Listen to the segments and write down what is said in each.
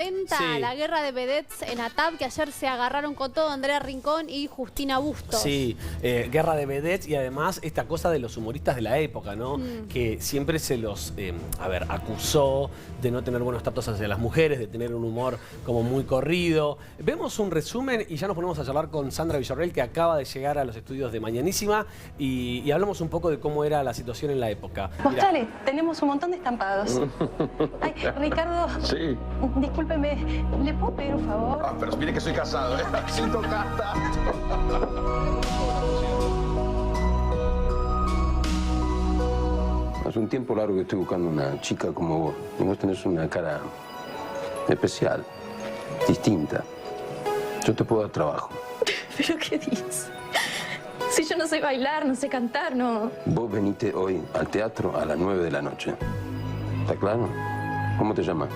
Sí. La guerra de vedettes en ATAP, que ayer se agarraron con todo Andrea Rincón y Justina Bustos. Sí, guerra de vedettes y además esta cosa de los humoristas de la época, ¿no? Que siempre se los, acusó de no tener buenos tratos hacia las mujeres, de tener un humor como muy corrido. Vemos un resumen y ya nos ponemos a charlar con Sandra Villarreal, que acaba de llegar a los estudios de Mañanísima y hablamos un poco de cómo era la situación en la época. Mostrale, tenemos un montón de estampados. Ay, Ricardo. Sí. Discúlpeme, ¿le puedo pedir un favor? Ah, pero mire que soy casado, ¿eh? Sin tocata. Hace un tiempo largo que estoy buscando una chica como vos. Y vos tenés una cara especial, distinta. Yo te puedo dar trabajo. ¿Pero qué dices? Si yo no sé bailar, no sé cantar, no... Vos venite hoy al teatro a las 9 de la noche. ¿Está claro? ¿Cómo te llamas?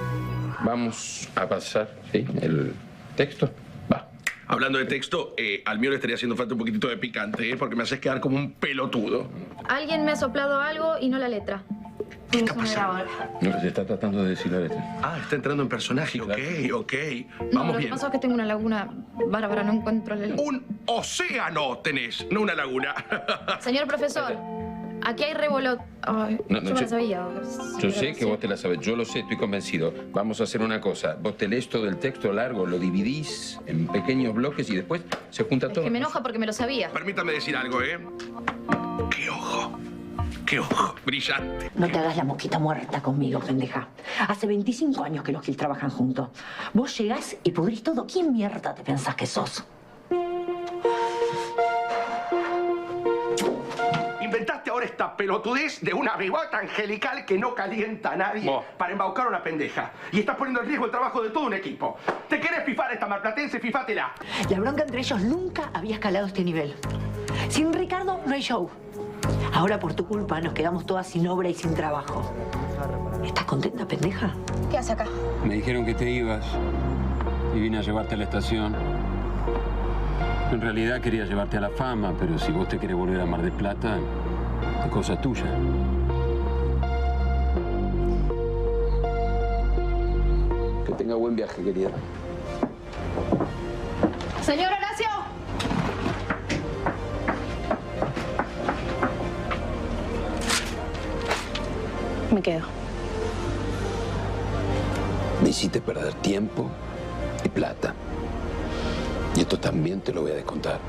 Vamos a pasar, ¿sí? El texto. Va. Hablando de texto, al mío le estaría haciendo falta un poquitito de picante, ¿eh? Porque me haces quedar como un pelotudo. Alguien me ha soplado algo y no la letra. ¿Qué está pasando? No, se está tratando de decir la letra. Ah, está entrando en personaje. Ok. No, Vamos lo que bien. pasa es que tengo una laguna bárbara, no encuentro la letra. Un océano tenés, no una laguna. Señor profesor, aquí hay revolot... Ay, No, yo me la sabía. Yo sé que vos te la sabes, yo lo sé, estoy convencido. Vamos a hacer una cosa. Vos te lees todo el texto largo, lo dividís en pequeños bloques y después se junta Es todo. que me enoja porque me lo sabía. Permítame decir algo, ¿eh? ¡Qué ojo! ¡Qué ojo! Brillante. No te hagas la mosquita muerta conmigo, pendeja. Hace 25 años que los Gil trabajan juntos. Vos llegás y pudrís todo. ¿Quién mierda te pensás que sos? Inventaste ahora esta pelotudez de una bebota angelical que no calienta a nadie para embaucar a una pendeja. Y estás poniendo en riesgo el trabajo de todo un equipo. ¿Te querés fifar a esta marplatense? Fifátela. La bronca entre ellos nunca había escalado este nivel. Sin Ricardo no hay show. Ahora por tu culpa nos quedamos todas sin obra y sin trabajo. ¿Estás contenta, pendeja? ¿Qué hace acá? Me dijeron que te ibas y vine a llevarte a la estación. En realidad quería llevarte a la fama, pero si vos te querés volver a Mar del Plata, es cosa tuya. Que tenga buen viaje, querida. Señor Horacio. Me quedo. Me hiciste perder tiempo y plata. Y esto también te lo voy a descontar.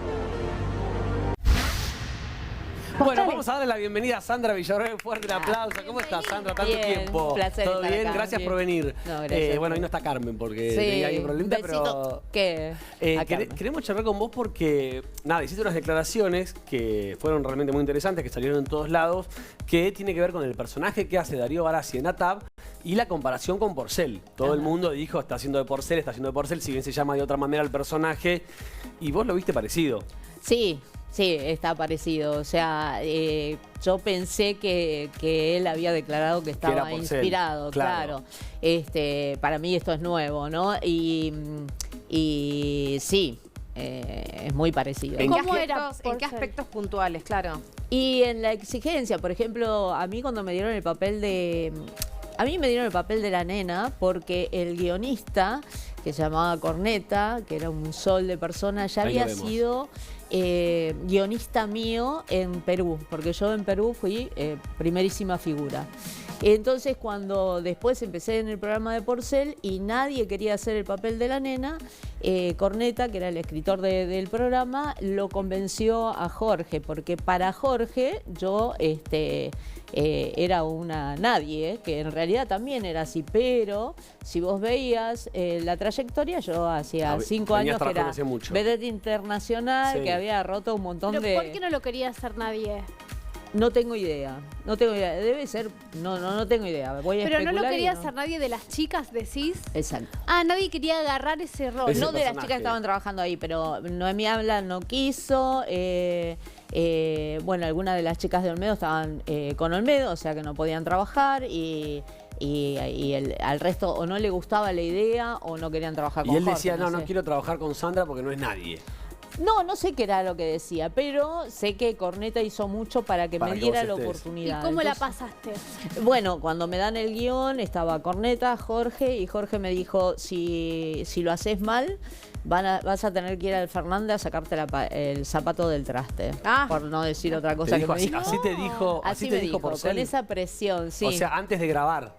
Bueno, vamos a darle la bienvenida a Sandra Villarreal. Un fuerte aplauso. ¿Cómo estás, Sandra? Tanto Bien, tiempo. un placer ¿Todo estar bien? acá. Gracias Bien. por venir. No, gracias. Bueno, ahí no está Carmen porque Sí, tenía ahí un problemita, besito. pero... ¿Qué? A Carmen. Queremos charlar con vos porque, nada, hiciste unas declaraciones que fueron realmente muy interesantes, que salieron en todos lados, que tiene que ver con el personaje que hace Darío Barassi en ATAP y la comparación con Porcel. Todo el mundo dijo, está haciendo de Porcel, si bien se llama de otra manera el personaje, y vos lo viste parecido. Sí, sí, está parecido. O sea, yo pensé que él había declarado que era estaba Porcel, inspirado, claro. Para mí esto es nuevo, ¿no? Y sí, es muy parecido. ¿En ¿Cómo qué era? aspectos, ¿En qué aspectos puntuales? Claro. Y en la exigencia, por ejemplo, a mí cuando me dieron el papel de... A mí me dieron el papel de la nena porque el guionista, que se llamaba Corneta, que era un sol de persona, ya Ahí lo había vemos. sido guionista mío en Perú, porque yo en Perú fui primerísima figura. Entonces, cuando después empecé en el programa de Porcel y nadie quería hacer el papel de la nena, Corneta, que era el escritor del programa, lo convenció a Jorge, porque para Jorge yo era una nadie, que en realidad también era así, pero si vos veías la trayectoria, yo hacía 5 años que era vedette internacional, Sí. que había roto un montón ¿Pero de... por qué no lo quería hacer nadie? No tengo idea, no tengo idea, debe ser, no tengo idea, voy a Pero no lo especular y quería hacer nadie de las chicas, decís. Exacto. Ah, nadie quería agarrar ese rol. Ese No de las personaje. chicas que estaban trabajando ahí, pero Noemí Habla no quiso. Bueno, algunas de las chicas de Olmedo estaban con Olmedo, o sea que no podían trabajar y al resto o no le gustaba la idea o no querían trabajar con Y él Jorge, decía, no sé. quiero trabajar con Sandra porque no es nadie. No sé qué era lo que decía, pero sé que Corneta hizo mucho para que Para me que diera vos la estés. ¿Y oportunidad. cómo la Entonces, pasaste? bueno, cuando me dan el guión, estaba Corneta, Jorge, y Jorge me dijo, si lo haces mal, vas a tener que ir al Fernández a sacarte el zapato del traste. Ah. Por no decir otra Te cosa que dijo me así, dijo. así te dijo, Así así me te dijo dijo, Porcel. con esa presión, sí. O sea, antes de grabar.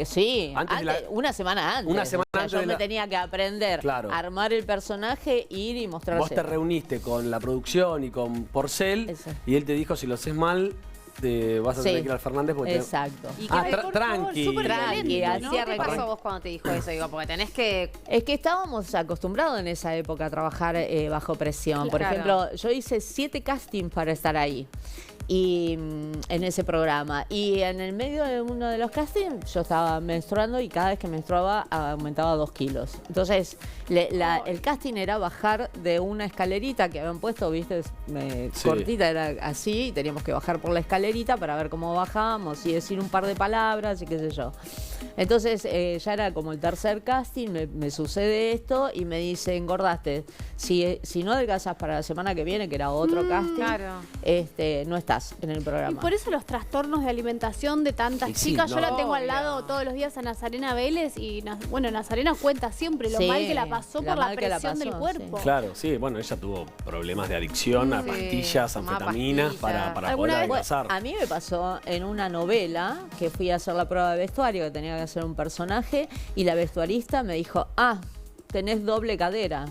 Sí, Antes de la- una semana antes. Una semana O sea, antes yo de me la- tenía que aprender Claro. a armar el personaje, ir y mostrarse. Vos te reuniste con la producción y con Porcel Eso. y él te dijo, si lo haces mal, te vas a tener Sí. que ir al Fernández porque te- Exacto. ¿Y Ah, qué, Por favor, tranqui. súper Tranqui, violento, ¿no? así ¿qué te pasó a vos cuando te dijo eso? Digo, porque tenés que... Es que estábamos acostumbrados en esa época a trabajar bajo presión. Por Claro. ejemplo, yo hice 7 castings para estar ahí. Y en ese programa. Y en el medio de uno de los castings yo estaba menstruando y cada vez que menstruaba aumentaba 2 kilos. Entonces el casting era bajar de una escalerita que habían puesto, viste, Sí. cortita, era así, y teníamos que bajar por la escalerita para ver cómo bajábamos y decir un par de palabras y qué sé yo. Entonces ya era como el tercer casting, me sucede esto y me dice, engordaste. Si no adelgazas para la semana que viene, que era otro casting, Claro. no estás en el Y programa. por eso los trastornos de alimentación de tantas Y sí, chicas, yo no. la tengo al Obvio. lado todos los días a Nazarena Vélez y bueno, Nazarena cuenta siempre lo Sí, mal que la pasó lo por la mal que la presión del pasó, cuerpo. Claro, sí, bueno, ella tuvo problemas de adicción a Sí, pastillas, tomaba anfetaminas pastillas. para ¿Alguna poder vez- adelgazar. A mí me pasó en una novela que fui a hacer la prueba de vestuario, que tenía que hacer un personaje, y la vestuarista me dijo, tenés doble cadera.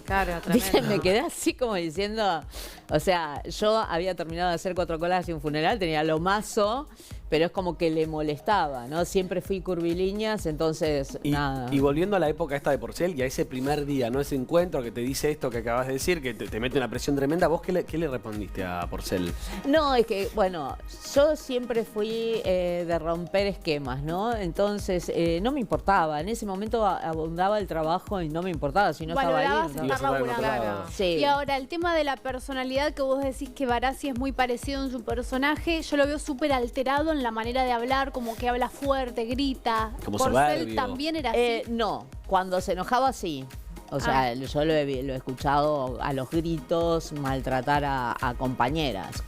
Claro, ¿Viste? tremendo. Me quedé así como diciendo, o sea, yo había terminado de hacer 4 colas y un funeral, tenía lo mazo, pero es como que le molestaba, ¿no? Siempre fui curvilíneas, entonces nada. Y volviendo a la época esta de Porcel y a ese primer día, ¿no? Ese encuentro que te dice esto que acabas de decir, que te mete una presión tremenda, ¿vos qué le respondiste a Porcel? No, es que, bueno, yo siempre fui de romper esquemas, ¿no? Entonces, no me importaba. En ese momento abundaba el trabajo y no me importaba si no estaba Valorabas ahí. ¿no? Ibas estar a estar en otro laburando. lado. Sí. Y ahora, el tema de la personalidad que vos decís que Barassi es muy parecido en su personaje, yo lo veo súper alterado en la manera de hablar, como que habla fuerte, grita. Como Porcel soberbio. también era así. No, cuando se enojaba sí. O sea, yo lo he escuchado a los gritos, maltratar a compañeras.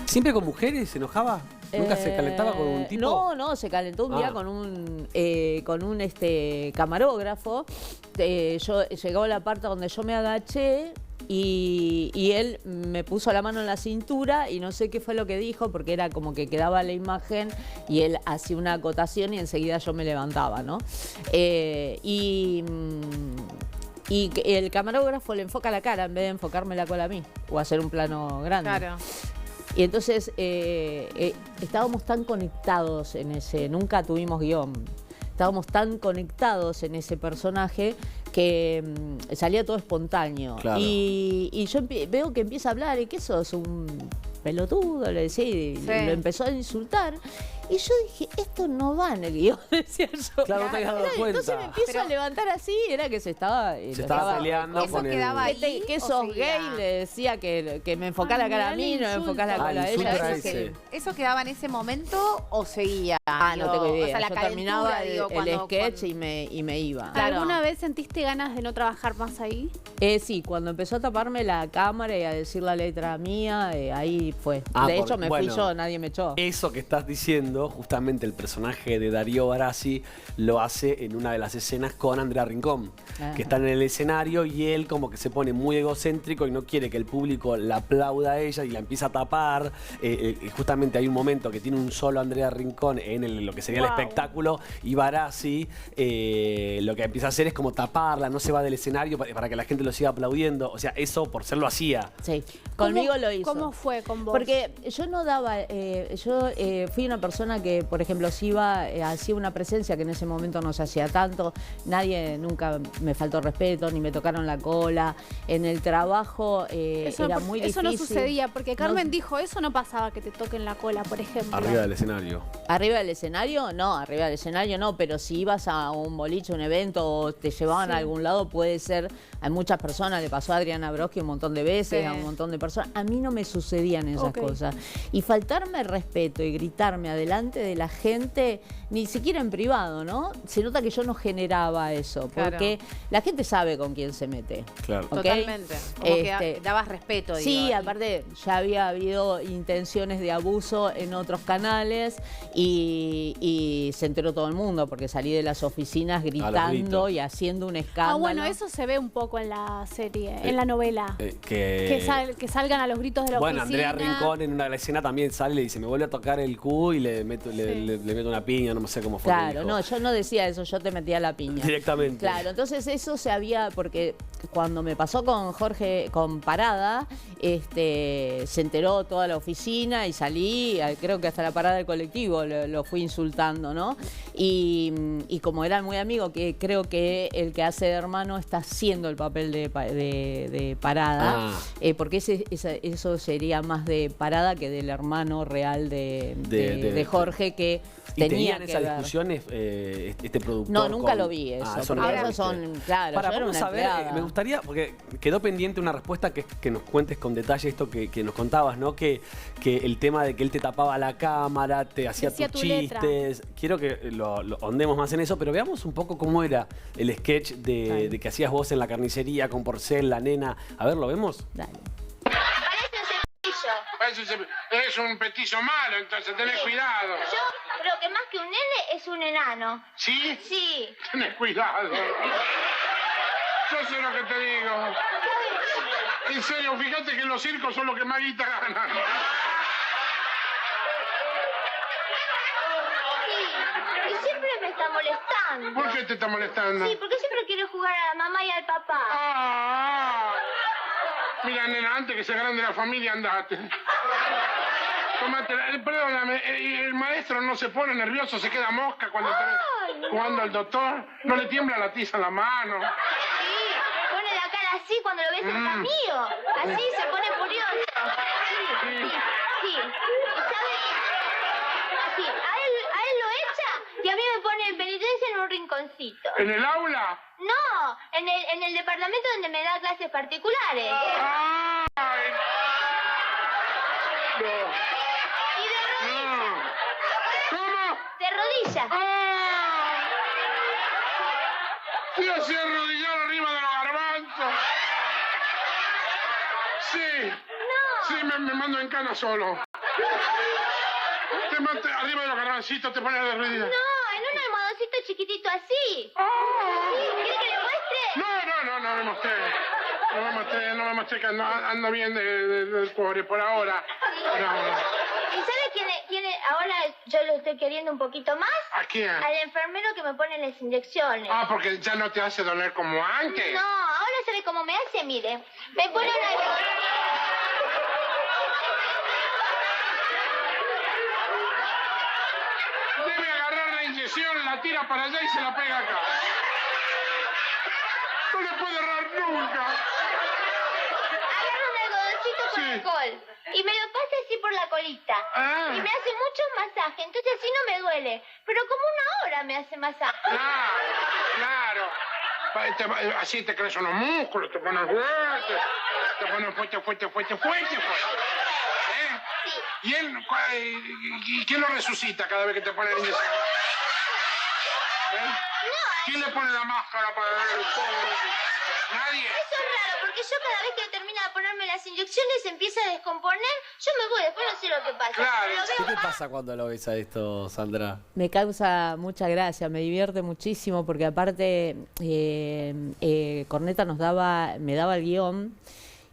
¿Siempre con mujeres se enojaba? ¿Nunca se calentaba con un tipo? No, se calentó un día Ah. con un camarógrafo. Llegó la parte donde yo me agaché y él me puso la mano en la cintura y no sé qué fue lo que dijo porque era como que quedaba la imagen y él hacía una acotación y enseguida yo me levantaba, ¿no? Y el camarógrafo le enfoca la cara en vez de enfocarme la cola a mí o hacer un plano grande. Claro. Y entonces estábamos tan conectados en ese, nunca tuvimos guión, estábamos tan conectados en ese personaje que salía todo espontáneo. Claro. Y yo veo que empieza a hablar, ¿y qué sos? Un pelotudo, le decía, y Sí. lo empezó a insultar. Y yo dije, esto no va en el guión, decía yo. Claro, no te habías dado Entonces cuenta. me empiezo Pero- a levantar así, era que se estaba... Se estaba peleando ¿Eso con el... quedaba ahí? ¿Qué o sos seguía? gay? Le decía que me enfocara la cara a mí, no me enfocara la Ah, cara a el insulto ella. era Eso ese. ¿Eso quedaba en ese momento o seguía? No tengo idea. O sea, la Yo calentura, terminaba digo, el cuando- sketch cuando- y me iba. Claro. ¿Alguna vez sentiste ganas de no trabajar más ahí? Sí, cuando empezó a taparme la cámara y a decir la letra mía, ahí fue. Ah, de hecho, porque, me bueno, fui yo, nadie me echó. Eso que estás diciendo, justamente el personaje de Darío Barassi lo hace en una de las escenas con Andrea Rincón, Ajá. que está en el escenario y él como que se pone muy egocéntrico y no quiere que el público la aplauda a ella y la empieza a tapar. Y justamente hay un momento que tiene un solo Andrea Rincón en lo que sería el Wow. espectáculo y Barassi lo que empieza a hacer es como taparla, no se va del escenario para que la gente lo siga aplaudiendo. O sea, eso por ser lo hacía. Sí, conmigo lo hizo. ¿Cómo fue con vos? Porque yo no daba, yo fui una persona que, por ejemplo, si iba, hacía una presencia que en ese momento no se hacía tanto, nadie nunca me faltó respeto, ni me tocaron la cola, en el trabajo era muy difícil. Eso no sucedía, porque Carmen No- dijo, eso no pasaba que te toquen la cola, por ejemplo. Arriba del escenario. ¿Arriba del escenario? No, arriba del escenario no, pero si ibas a un boliche, un evento o te llevaban Sí. a algún lado, puede ser, a muchas personas, le pasó a Adriana Broski un montón de veces, Sí. a un montón de personas, a mí no me sucedían esas Ok. cosas. Y faltarme el respeto y gritarme adelante delante de la gente, ni siquiera en privado, ¿no? Se nota que yo no generaba eso, porque la gente sabe con quién se mete. Claro. ¿Ok? Totalmente. Como que dabas respeto, digo. Sí, aparte ya había habido intenciones de abuso en otros canales y se enteró todo el mundo porque salí de las oficinas gritando y haciendo un escándalo. Bueno, eso se ve un poco en la serie, en la novela. Que salgan a los gritos de la bueno, oficina. Andrea Rincón en una escena también sale y le dice, me vuelve a tocar el Q y le meto una piña, no sé cómo fue. Claro, no, yo no decía eso, yo te metía la piña. Directamente. Claro, entonces eso se había, porque cuando me pasó con Jorge, con Parada, se enteró toda la oficina y salí, creo que hasta la parada del colectivo lo fui insultando, ¿no? Y como eran muy amigos, que creo que el que hace de hermano está haciendo el papel de Parada, porque eso sería más de Parada que del hermano real de Jorge, que ¿Y tenía tenían que esas ver. discusiones este productor? No, nunca lo vi eso. eso Porque no lo esos son, viste. claro, yo era vamos una a ver, empleada. me gustaría, porque quedó pendiente una respuesta que nos cuentes con detalle esto que nos contabas, ¿no? Que el tema de que él te tapaba la cámara, te hacía tus chistes. Quiero que lo ahondemos más en eso, pero veamos un poco cómo era el sketch de que hacías vos en la carnicería con Porcel, la nena. A ver, ¿lo vemos? Dale. Es un petizo malo, entonces tenés cuidado. Yo creo que más que un nene es un enano. ¿Sí? Sí. Tenés cuidado. Yo sé lo que te digo. En serio, fíjate que los circos son los que más guita ganan. Sí. Y siempre me está molestando. ¿Por qué te está molestando? Sí, porque siempre quiere jugar a la mamá y al papá. Mira, nena, antes que sea grande la familia, andate. Perdóname, el maestro no se pone nervioso, se queda mosca cuando está jugando al doctor. ¿No le tiembla la tiza en la mano? Sí, pone la cara así cuando lo ves cerca mío. Así se pone furioso. Sí. ¿Sabes? Sí, a él lo echa y a mí me pone en penitencia en un rinconcito. ¿En el aula? No, en el departamento donde me da clases particulares. ¡Ay! No. Y de rodillas. ¿Cómo? De rodillas. ¿Qué hacía arrodillado arriba de los garbanzos? Sí. No. Sí, me mando en cana solo. Arriba de los garbancitos te pones de rodillas. No, en un almohadoncito chiquitito así. ¿Sí? ¿Quiere que le muestre? No me mostré. No me mostré que ando bien del cuore por ahora. Por ahora. ¿Y sabe quién es? Ahora yo lo estoy queriendo un poquito más. ¿A quién? Al enfermero que me pone las inyecciones. Porque ya no te hace doler como antes. No, ahora sabe cómo me hace, mire. Me pone una... Debe agarrar la inyección, la tira para allá y se la pega acá. No le puede errar nunca. Agarra un algodoncito con alcohol y me lo pasa así por la colita. Y me hace mucho masaje, entonces así no me duele. Pero como 1 hora me hace masaje. Claro. Así te crecen los músculos, te pones fuerte. Te pones fuerte. Sí. ¿Y quién lo resucita cada vez que te pone la inyección? ¿Quién le pone la máscara para ver el pobre? Nadie. Eso es raro, porque yo cada vez que termina de ponerme las inyecciones se empieza a descomponer, yo me voy, después no sé lo que pasa. Claro. Lo ¿Qué veo te pasa cuando lo ves a esto, Sandra? Me causa mucha gracia, me divierte muchísimo porque aparte Corneta me daba el guión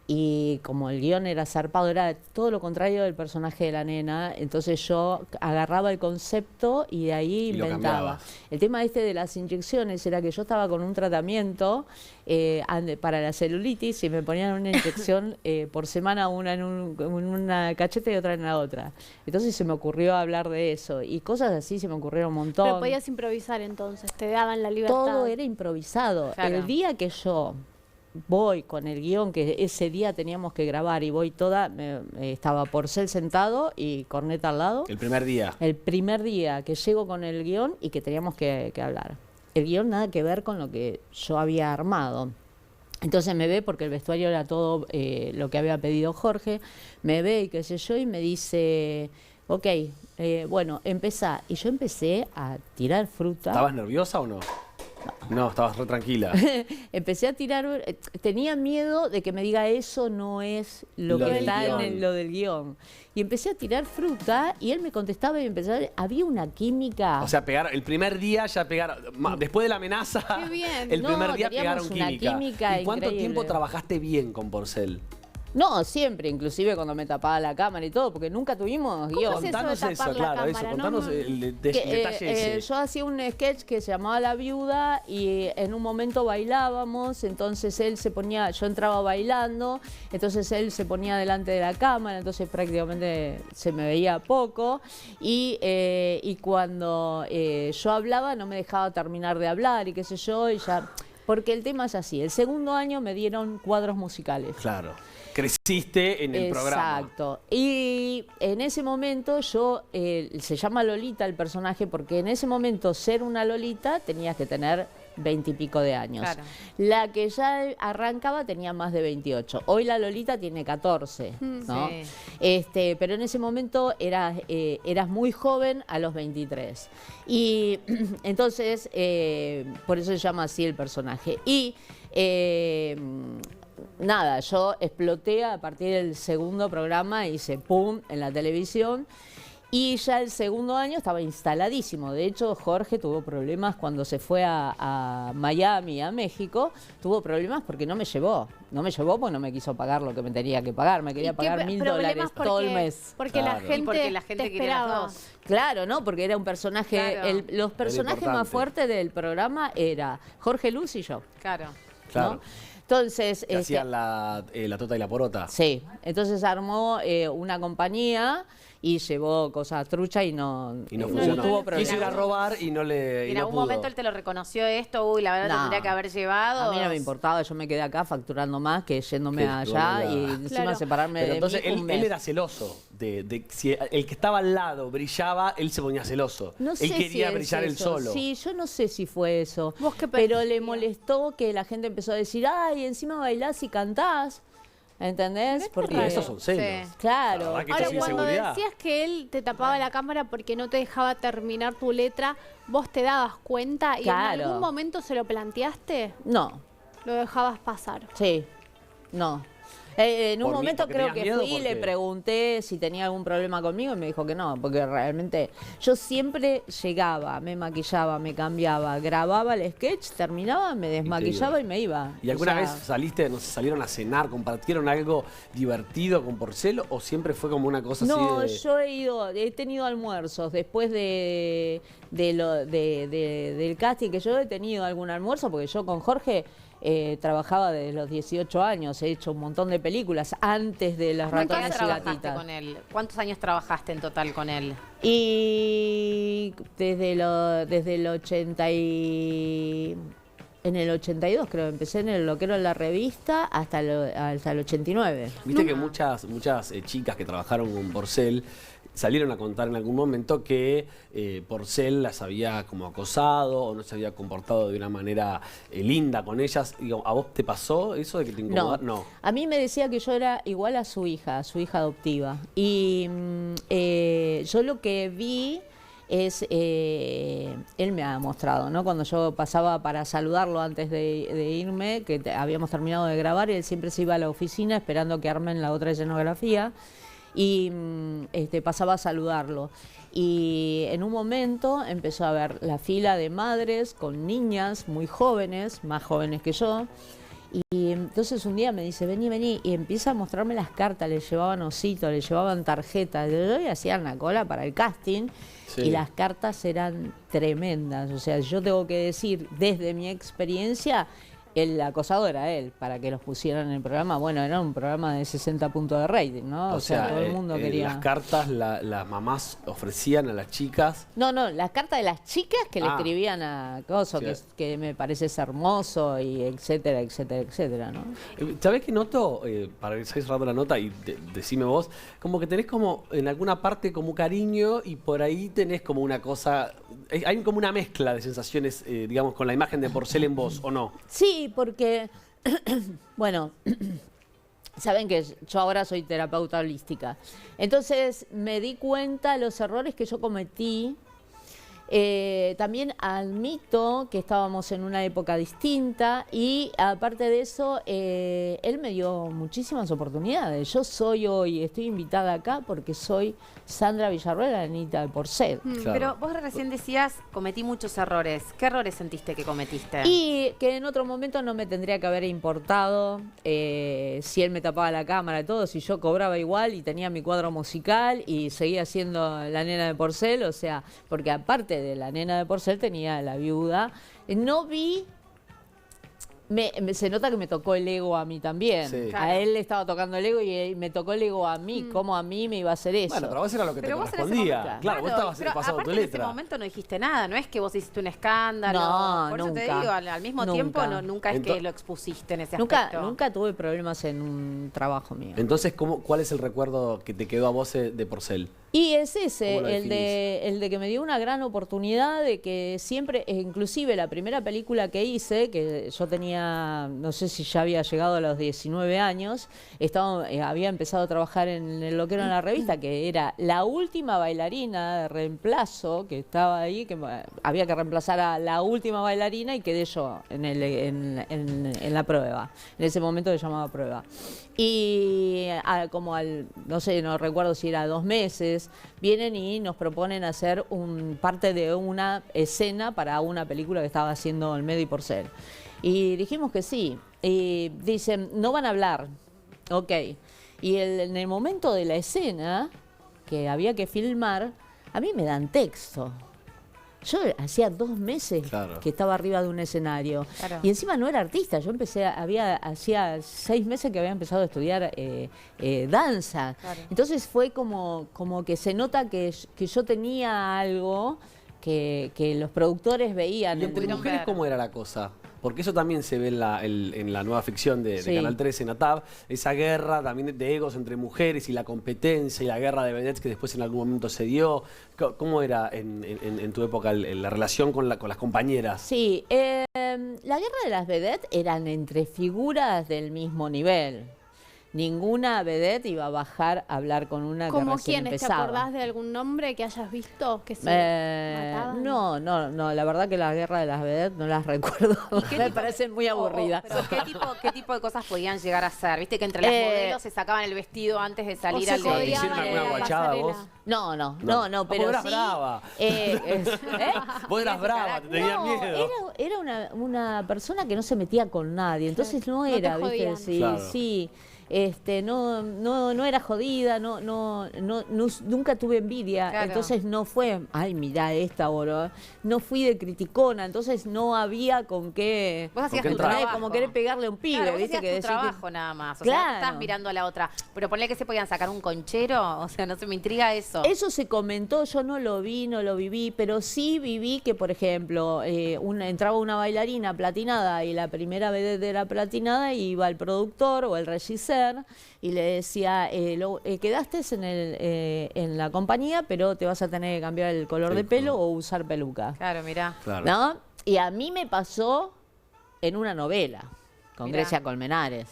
y como el guión era zarpado, era todo lo contrario del personaje de la nena, entonces yo agarraba el concepto y de ahí inventaba. El tema de las inyecciones era que yo estaba con un tratamiento para la celulitis y me ponían una inyección por semana, una en una cacheta y otra en la otra. Entonces se me ocurrió hablar de eso y cosas así se me ocurrieron un montón. Pero podías improvisar entonces, te daban la libertad. Todo era improvisado. Claro. El día que yo voy con el guión que ese día teníamos que grabar y voy toda, estaba Porcel sentado y Corneta al lado. El primer día. El primer día que llego con el guión y que teníamos que hablar. El guión nada que ver con lo que yo había armado. Entonces me ve, porque el vestuario era todo lo que había pedido Jorge, me ve y qué sé yo, y me dice, ok, bueno, empezá. Y yo empecé a tirar fruta. ¿Estabas nerviosa o no? No, estabas re tranquila. Empecé a tirar, tenía miedo de que me diga eso no es lo que está en lo del guión. Y empecé a tirar fruta y él me contestaba y empezaba, había una química. O sea, pegar, el primer día ya pegaron, después de la amenaza, Qué bien. el primer día pegaron una química ¿Y cuánto increíble. tiempo trabajaste bien con Porcel? No, siempre, inclusive cuando me tapaba la cámara y todo, porque nunca tuvimos guión. Contanos eso, claro, eso, contanos el detalle ese. Yo hacía un sketch que se llamaba La Viuda y en un momento bailábamos, entonces él se ponía, yo entraba bailando, entonces él se ponía delante de la cámara, entonces prácticamente se me veía poco y cuando yo hablaba no me dejaba terminar de hablar y qué sé yo, y ya, porque el tema es así, el segundo año me dieron cuadros musicales. Claro. Creciste en el programa. Exacto. Y en ese momento yo, se llama Lolita el personaje, porque en ese momento ser una Lolita tenías que tener 20 y pico de años. Claro. La que ya arrancaba tenía más de 28. Hoy la Lolita tiene 14, ¿no? Sí. Pero en ese momento eras muy joven a los 23. Y entonces, por eso se llama así el personaje. Y nada, yo exploté a partir del segundo programa, hice pum en la televisión y ya el segundo año estaba instaladísimo. De hecho, Jorge tuvo problemas cuando se fue a Miami, a México, tuvo problemas porque no me llevó. No me llevó porque no me quiso pagar lo que me tenía que pagar. Me quería pagar $1000 todo el mes. Porque la gente te quería esperaba. los dos. Claro, ¿no? Porque era un personaje, Claro. los personajes más fuertes del programa era Jorge Luz y yo. Claro. Claro. ¿no? Entonces, Que hacían la tota y la porota. Sí, entonces armó una compañía y llevó cosas truchas y no funcionó. tuvo problemas. Quiso ir a robar y no le. Y en no algún pudo. momento él te lo reconoció esto, uy, la verdad No. tendría que haber llevado. A mí no me importaba, yo me quedé acá facturando más que yéndome Que allá bueno, y encima separarme Pero de entonces mí un él mes. era celoso. De si el que estaba al lado brillaba, él se ponía celoso. No sé él quería si brillar él eso. solo. Sí, yo no sé si fue eso. ¿Vos qué pero pensás? le molestó que la gente empezó a decir, ay, encima bailás y cantás. ¿Entendés? Y esos son celos. Claro. La verdad que Ahora, eso es cuando inseguridad. decías que él te tapaba la cámara porque no te dejaba terminar tu letra, ¿vos te dabas cuenta y Claro. en algún momento se lo planteaste? No, Lo dejabas pasar. sí, no. En un Por mí, momento porque creo tenías que miedo, fui y ¿por le qué? pregunté si tenía algún problema conmigo y me dijo que no, porque realmente yo siempre llegaba, me maquillaba, me cambiaba, grababa el sketch, terminaba, me desmaquillaba y me iba. ¿Y alguna O sea, vez saliste, no sé, salieron a cenar, compartieron algo divertido con Porcel o siempre fue como una cosa No, así de... yo he tenido almuerzos después del casting que yo he tenido algún almuerzo, porque yo con Jorge trabajaba desde los 18 años, he hecho un montón de películas antes de Los ¿Cuántos años ratones y trabajaste gatitas. con él? ¿Cuántos años trabajaste en total con él? Y desde el 80 y... En el 82 creo, empecé en lo que era la revista hasta el 89. Viste que muchas chicas que trabajaron con Porcel salieron a contar en algún momento que Porcel las había como acosado o no se había comportado de una manera linda con ellas. Digo, ¿a vos te pasó eso de que te incomodaron? No. A mí me decía que yo era igual a su hija adoptiva. Y yo lo que vi es, él me ha mostrado, ¿no? Cuando yo pasaba para saludarlo antes de irme, que habíamos terminado de grabar, él siempre se iba a la oficina esperando que armen la otra escenografía y pasaba a saludarlo. Y en un momento empezó a ver la fila de madres con niñas muy jóvenes, más jóvenes que yo. Y entonces un día me dice, vení, y empieza a mostrarme las cartas, le llevaban ositos, le llevaban tarjetas, y hacían la cola para el casting, Sí. y las cartas eran tremendas. O sea, yo tengo que decir, desde mi experiencia, el acosado era él, para que los pusieran en el programa. Bueno, era un programa de 60 puntos de rating, ¿no? O sea, todo el mundo quería... Las cartas las mamás ofrecían a las chicas. No, las cartas de las chicas que le escribían a Coso, Sí. que me parece hermoso, y etcétera, ¿no? ¿Sabés qué noto? Para ir cerrando la nota y decime vos, como que tenés como en alguna parte como cariño y por ahí tenés como una cosa, hay como una mezcla de sensaciones, digamos, con la imagen de Porcel en vos, ¿o no? Sí, porque, bueno, saben que yo ahora soy terapeuta holística. Entonces me di cuenta de los errores que yo cometí. También admito que estábamos en una época distinta y aparte de eso, él me dio muchísimas oportunidades. Yo soy hoy, estoy invitada acá porque soy Sandra Villarroel, la nenita de Porcel. Claro. Pero vos recién decías, cometí muchos errores. ¿Qué errores sentiste que cometiste? Y que en otro momento no me tendría que haber importado si él me tapaba la cámara y todo, si yo cobraba igual y tenía mi cuadro musical y seguía siendo la nena de Porcel, o sea, porque aparte de la nena de Porcel tenía la viuda. No vi... se nota que me tocó el ego a mí también. Sí. A él le estaba tocando el ego y me tocó el ego a mí. ¿Cómo a mí me iba a hacer eso? Bueno, pero vos era lo que Pero te vos en ese correspondía. momento- Claro, vos estabas pero pasando aparte tu en ese letra. momento no dijiste nada, no es que vos hiciste un escándalo. No, Por eso te nunca. digo, al mismo Nunca. tiempo nunca es que Entonces- lo expusiste en ese Nunca, aspecto. nunca tuve problemas en un trabajo mío. Entonces, ¿cuál es el recuerdo que te quedó a vos de Porcel? Y es ese, ¿Cómo lo el de que me dio una gran oportunidad de que siempre, inclusive la primera película que hice, que yo tenía, no sé si ya había llegado a los 19 años, había empezado a trabajar en El Loquero en la revista, que era la última bailarina de reemplazo que estaba ahí, que había que reemplazar a la última bailarina y quedé yo en la prueba. En ese momento se llamaba prueba. Y no sé, no recuerdo si era 2 meses, vienen y nos proponen hacer parte de una escena para una película que estaba haciendo Olmedo y Porcel. Y dijimos que sí. Y dicen, no van a hablar. Ok. Y en el momento de la escena, que había que filmar, a mí me dan texto. Yo hacía 2 meses que estaba arriba de un escenario. Claro. Y encima no era artista. Yo hacía 6 meses que había empezado a estudiar danza. Claro. Entonces fue como que se nota que yo tenía algo que los productores veían. ¿Y entre mujeres cómo era la cosa? Porque eso también se ve en la nueva ficción de Sí. Canal 13 en ATAV, esa guerra también de egos entre mujeres y la competencia y la guerra de vedettes que después en algún momento se dio. ¿Cómo era en tu época la relación con las compañeras? Sí, la guerra de las vedettes eran entre figuras del mismo nivel. Ninguna vedette iba a bajar a hablar con una que ¿Como recién quiénes? ¿Te empezaba. acordás de algún nombre que hayas visto que se mataban? No, la verdad que la guerra de las vedettes no las recuerdo. Me parecen muy aburridas. Pero ¿qué tipo de cosas podían llegar a hacer? ¿Viste que entre las modelos se sacaban el vestido antes de salir al de... ¿Hicieron alguna guachada vos? No, pero vos eras sí. brava. Vos eras brava, te tenías miedo. Era una persona que no se metía con nadie, entonces no te era, ¿viste? jodían. Sí, Claro. sí. No era jodida, nunca tuve envidia, Claro. entonces no fue, ay, mirá esta, boludo. No fui de criticona, entonces no había con qué, Vos hacías qué tu entrar? trabajo. como querer pegarle a un pibe, Claro, vos ¿viste? hacías Que tu decir que- trabajo nada más. O sea, Claro. no estabas mirando a la otra. Pero ponle que se podían sacar un conchero. O sea, no se me intriga eso. Eso se comentó, yo no lo vi, no lo viví, pero sí viví que, por ejemplo, entraba una bailarina platinada y la primera vedette era platinada y iba el productor o el regisseur y le decía, quedaste en la compañía, pero te vas a tener que cambiar el color de pelo o usar peluca. Claro, mirá. Claro. ¿No? Y a mí me pasó en una novela con Mirá. Grecia Colmenares.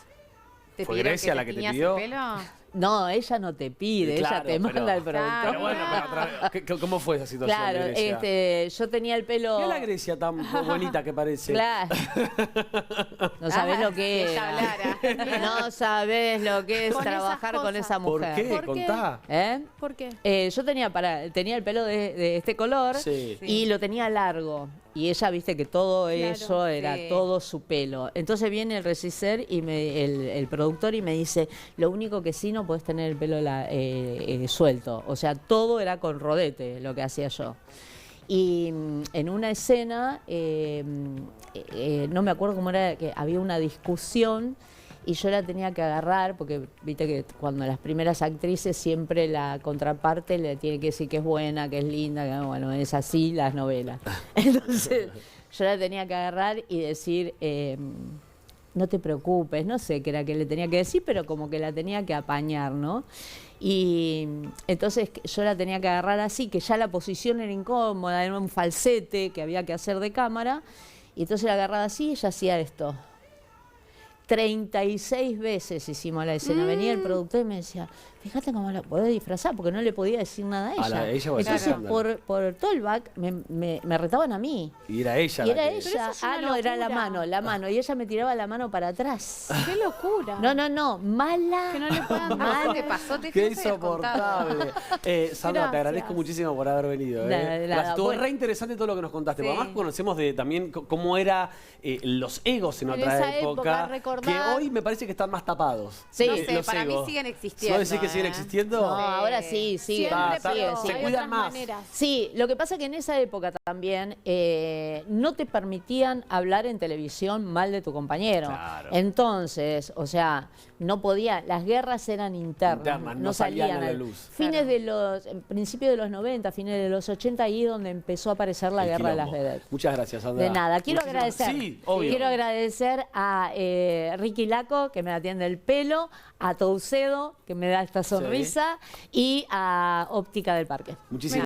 ¿Te ¿Fue pidieron Grecia que la que te tiñas pidió? el pelo? No, ella no te pide, ella Claro, te manda el productor. Pero bueno, ¿cómo fue esa situación? Claro, de Grecia? yo tenía el pelo. Mirá la Grecia tan bonita que parece. Claro. No sabés lo que si ella es. hablara. No sabés lo que es Con esas trabajar con cosas. esa ¿Por mujer. qué? ¿Por qué? Contá. ¿Por qué? Yo tenía el pelo de este color Sí. y lo tenía largo. Y ella, viste que todo Claro, eso era sí. todo su pelo. Entonces viene el regisseur y el productor y me dice, lo único que sí no podés tener el pelo suelto. O sea, todo era con rodete lo que hacía yo. Y en una escena, no me acuerdo cómo era, que había una discusión y yo la tenía que agarrar, porque viste que cuando las primeras actrices siempre la contraparte le tiene que decir que es buena, que es linda, que bueno, es así las novelas. Entonces yo la tenía que agarrar y decir, no te preocupes, no sé qué era que le tenía que decir, pero como que la tenía que apañar, ¿no? Y entonces yo la tenía que agarrar así, que ya la posición era incómoda, era un falsete que había que hacer de cámara, y entonces la agarraba así y ella hacía esto. 36 veces hicimos la escena. Venía el productor y me decía, fíjate cómo la podés disfrazar, porque no le podía decir nada a ella. Entonces, por Tollback me retaban a mí. Y era ella. Y era ella. No, era la mano. Y ella me tiraba la mano para atrás. ¡Qué locura! No, mala. Que no le puedan dar. ¿Qué pasó? Qué insoportable. Sandra, te agradezco muchísimo por haber venido. Estuvo re interesante todo lo que nos contaste. Además conocemos también cómo era los egos en otra época, que hoy me parece que están más tapados. Sí, no sé, para mí siguen existiendo. ¿Vos decís que siguen existiendo? No, ahora sí, siguen. Se cuidan más. Sí, lo que pasa es que en esa época también no te permitían hablar en televisión mal de tu compañero. Claro. Entonces, o sea, no podía, las guerras eran internas, no salían a la luz. Principios de los 90, fines de los 80, ahí donde empezó a aparecer la guerra de las vedettes. Muchas gracias, Sandra. De nada, quiero agradecer. Sí, obvio. Quiero agradecer a Ricky Laco, que me atiende el pelo, a Toucedo, que me da esta sonrisa, y a Óptica del Parque. Muchísimas